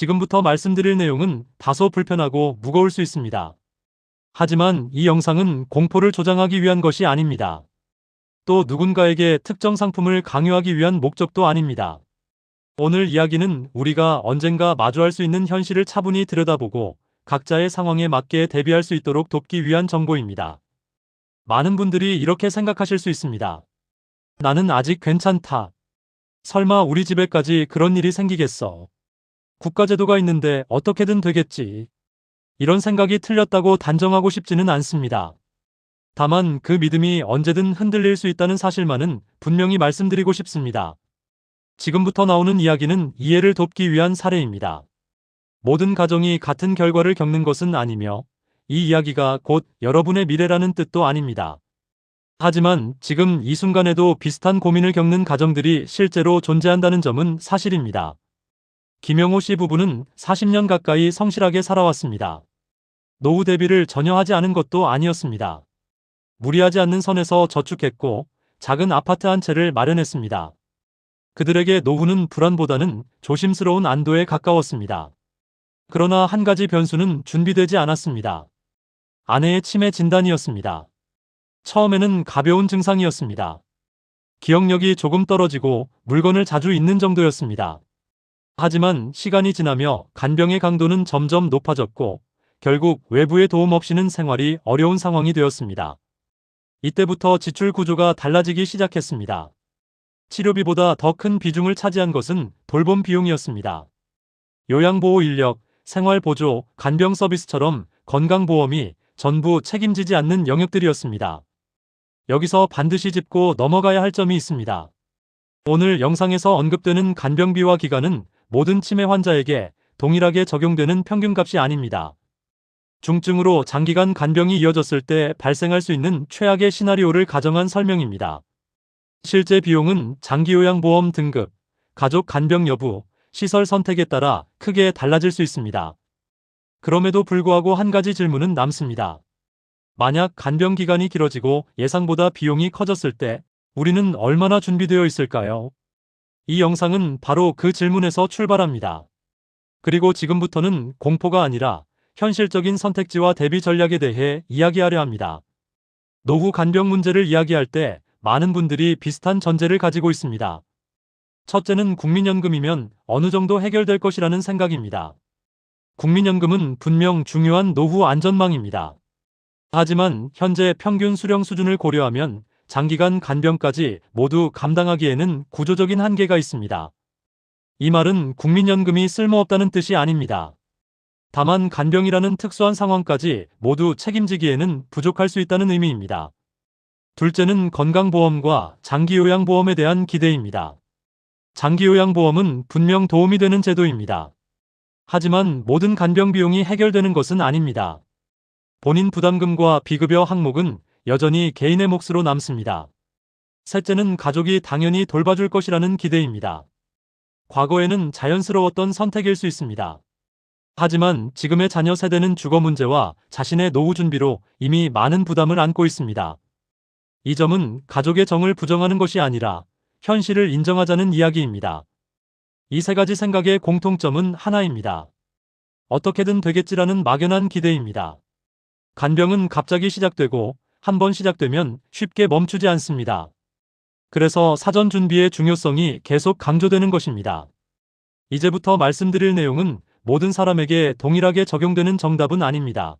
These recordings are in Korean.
지금부터 말씀드릴 내용은 다소 불편하고 무거울 수 있습니다. 하지만 이 영상은 공포를 조장하기 위한 것이 아닙니다. 또 누군가에게 특정 상품을 강요하기 위한 목적도 아닙니다. 오늘 이야기는 우리가 언젠가 마주할 수 있는 현실을 차분히 들여다보고 각자의 상황에 맞게 대비할 수 있도록 돕기 위한 정보입니다. 많은 분들이 이렇게 생각하실 수 있습니다. 나는 아직 괜찮다. 설마 우리 집에까지 그런 일이 생기겠어. 국가제도가 있는데 어떻게든 되겠지. 이런 생각이 틀렸다고 단정하고 싶지는 않습니다. 다만 그 믿음이 언제든 흔들릴 수 있다는 사실만은 분명히 말씀드리고 싶습니다. 지금부터 나오는 이야기는 이해를 돕기 위한 사례입니다. 모든 가정이 같은 결과를 겪는 것은 아니며 이 이야기가 곧 여러분의 미래라는 뜻도 아닙니다. 하지만 지금 이 순간에도 비슷한 고민을 겪는 가정들이 실제로 존재한다는 점은 사실입니다. 김영호 씨 부부는 40년 가까이 성실하게 살아왔습니다. 노후 대비를 전혀 하지 않은 것도 아니었습니다. 무리하지 않는 선에서 저축했고 작은 아파트 한 채를 마련했습니다. 그들에게 노후는 불안보다는 조심스러운 안도에 가까웠습니다. 그러나 한 가지 변수는 준비되지 않았습니다. 아내의 치매 진단이었습니다. 처음에는 가벼운 증상이었습니다. 기억력이 조금 떨어지고 물건을 자주 잊는 정도였습니다. 하지만 시간이 지나며 간병의 강도는 점점 높아졌고 결국 외부의 도움 없이는 생활이 어려운 상황이 되었습니다. 이때부터 지출 구조가 달라지기 시작했습니다. 치료비보다 더 큰 비중을 차지한 것은 돌봄 비용이었습니다. 요양보호 인력, 생활보조, 간병 서비스처럼 건강보험이 전부 책임지지 않는 영역들이었습니다. 여기서 반드시 짚고 넘어가야 할 점이 있습니다. 오늘 영상에서 언급되는 간병비와 기간은 모든 치매 환자에게 동일하게 적용되는 평균값이 아닙니다. 중증으로 장기간 간병이 이어졌을 때 발생할 수 있는 최악의 시나리오를 가정한 설명입니다. 실제 비용은 장기요양보험 등급, 가족 간병 여부, 시설 선택에 따라 크게 달라질 수 있습니다. 그럼에도 불구하고 한 가지 질문은 남습니다. 만약 간병 기간이 길어지고 예상보다 비용이 커졌을 때 우리는 얼마나 준비되어 있을까요? 이 영상은 바로 그 질문에서 출발합니다. 그리고 지금부터는 공포가 아니라 현실적인 선택지와 대비 전략에 대해 이야기하려 합니다. 노후 간병 문제를 이야기할 때 많은 분들이 비슷한 전제를 가지고 있습니다. 첫째는 국민연금이면 어느 정도 해결될 것이라는 생각입니다. 국민연금은 분명 중요한 노후 안전망입니다. 하지만 현재 평균 수령 수준을 고려하면 장기간 간병까지 모두 감당하기에는 구조적인 한계가 있습니다. 이 말은 국민연금이 쓸모없다는 뜻이 아닙니다. 다만 간병이라는 특수한 상황까지 모두 책임지기에는 부족할 수 있다는 의미입니다. 둘째는 건강보험과 장기요양보험에 대한 기대입니다. 장기요양보험은 분명 도움이 되는 제도입니다. 하지만 모든 간병 비용이 해결되는 것은 아닙니다. 본인 부담금과 비급여 항목은 여전히 개인의 몫으로 남습니다. 셋째는 가족이 당연히 돌봐줄 것이라는 기대입니다. 과거에는 자연스러웠던 선택일 수 있습니다. 하지만 지금의 자녀 세대는 주거 문제와 자신의 노후 준비로 이미 많은 부담을 안고 있습니다. 이 점은 가족의 정을 부정하는 것이 아니라 현실을 인정하자는 이야기입니다. 이 세 가지 생각의 공통점은 하나입니다. 어떻게든 되겠지라는 막연한 기대입니다. 간병은 갑자기 시작되고 한번 시작되면 쉽게 멈추지 않습니다. 그래서 사전 준비의 중요성이 계속 강조되는 것입니다. 이제부터 말씀드릴 내용은 모든 사람에게 동일하게 적용되는 정답은 아닙니다.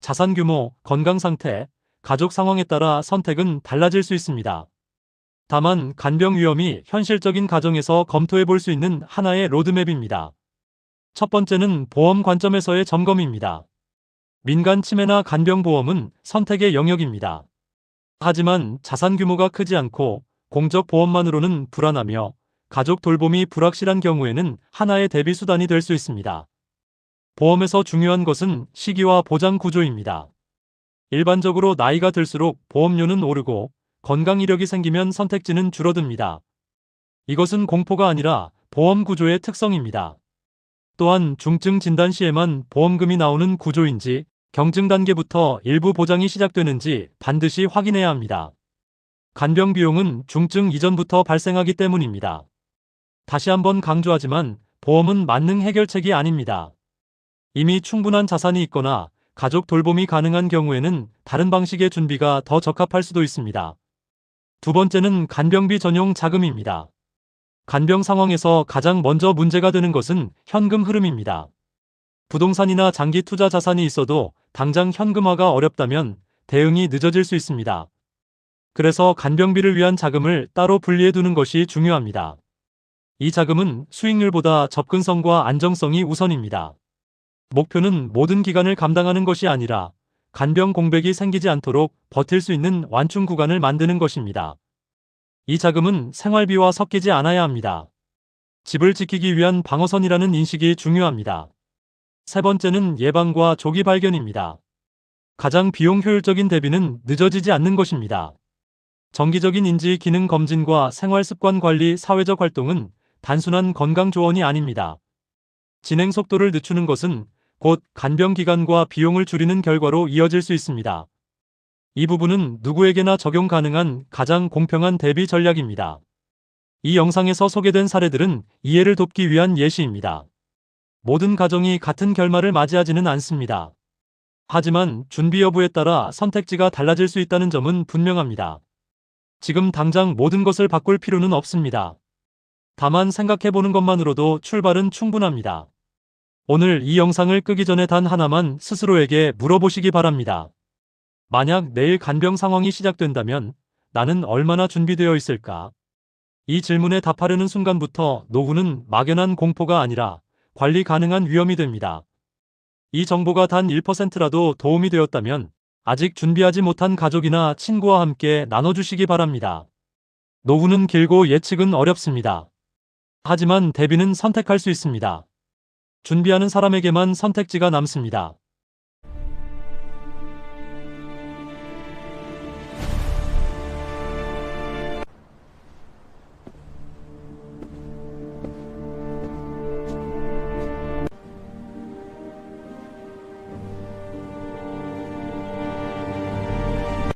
자산 규모, 건강 상태, 가족 상황에 따라 선택은 달라질 수 있습니다. 다만 간병 위험이 현실적인 가정에서 검토해 볼 수 있는 하나의 로드맵입니다. 첫 번째는 보험 관점에서의 점검입니다. 민간 치매나 간병보험은 선택의 영역입니다. 하지만 자산 규모가 크지 않고 공적 보험만으로는 불안하며 가족 돌봄이 불확실한 경우에는 하나의 대비 수단이 될 수 있습니다. 보험에서 중요한 것은 시기와 보장 구조입니다. 일반적으로 나이가 들수록 보험료는 오르고 건강 이력이 생기면 선택지는 줄어듭니다. 이것은 공포가 아니라 보험 구조의 특성입니다. 또한 중증 진단 시에만 보험금이 나오는 구조인지 경증 단계부터 일부 보장이 시작되는지 반드시 확인해야 합니다. 간병 비용은 중증 이전부터 발생하기 때문입니다. 다시 한번 강조하지만 보험은 만능 해결책이 아닙니다. 이미 충분한 자산이 있거나 가족 돌봄이 가능한 경우에는 다른 방식의 준비가 더 적합할 수도 있습니다. 두 번째는 간병비 전용 자금입니다. 간병 상황에서 가장 먼저 문제가 되는 것은 현금 흐름입니다. 부동산이나 장기 투자 자산이 있어도 당장 현금화가 어렵다면 대응이 늦어질 수 있습니다. 그래서 간병비를 위한 자금을 따로 분리해 두는 것이 중요합니다. 이 자금은 수익률보다 접근성과 안정성이 우선입니다. 목표는 모든 기간을 감당하는 것이 아니라 간병 공백이 생기지 않도록 버틸 수 있는 완충 구간을 만드는 것입니다. 이 자금은 생활비와 섞이지 않아야 합니다. 집을 지키기 위한 방어선이라는 인식이 중요합니다. 세 번째는 예방과 조기 발견입니다. 가장 비용 효율적인 대비는 늦어지지 않는 것입니다. 정기적인 인지 기능 검진과 생활 습관 관리, 사회적 활동은 단순한 건강 조언이 아닙니다. 진행 속도를 늦추는 것은 곧 간병 기간과 비용을 줄이는 결과로 이어질 수 있습니다. 이 부분은 누구에게나 적용 가능한 가장 공평한 대비 전략입니다. 이 영상에서 소개된 사례들은 이해를 돕기 위한 예시입니다. 모든 가정이 같은 결말을 맞이하지는 않습니다. 하지만 준비 여부에 따라 선택지가 달라질 수 있다는 점은 분명합니다. 지금 당장 모든 것을 바꿀 필요는 없습니다. 다만 생각해보는 것만으로도 출발은 충분합니다. 오늘 이 영상을 끄기 전에 단 하나만 스스로에게 물어보시기 바랍니다. 만약 내일 간병 상황이 시작된다면 나는 얼마나 준비되어 있을까? 이 질문에 답하려는 순간부터 노후는 막연한 공포가 아니라 관리 가능한 위험이 됩니다. 이 정보가 단 1%라도 도움이 되었다면 아직 준비하지 못한 가족이나 친구와 함께 나눠주시기 바랍니다. 노후는 길고 예측은 어렵습니다. 하지만 대비는 선택할 수 있습니다. 준비하는 사람에게만 선택지가 남습니다.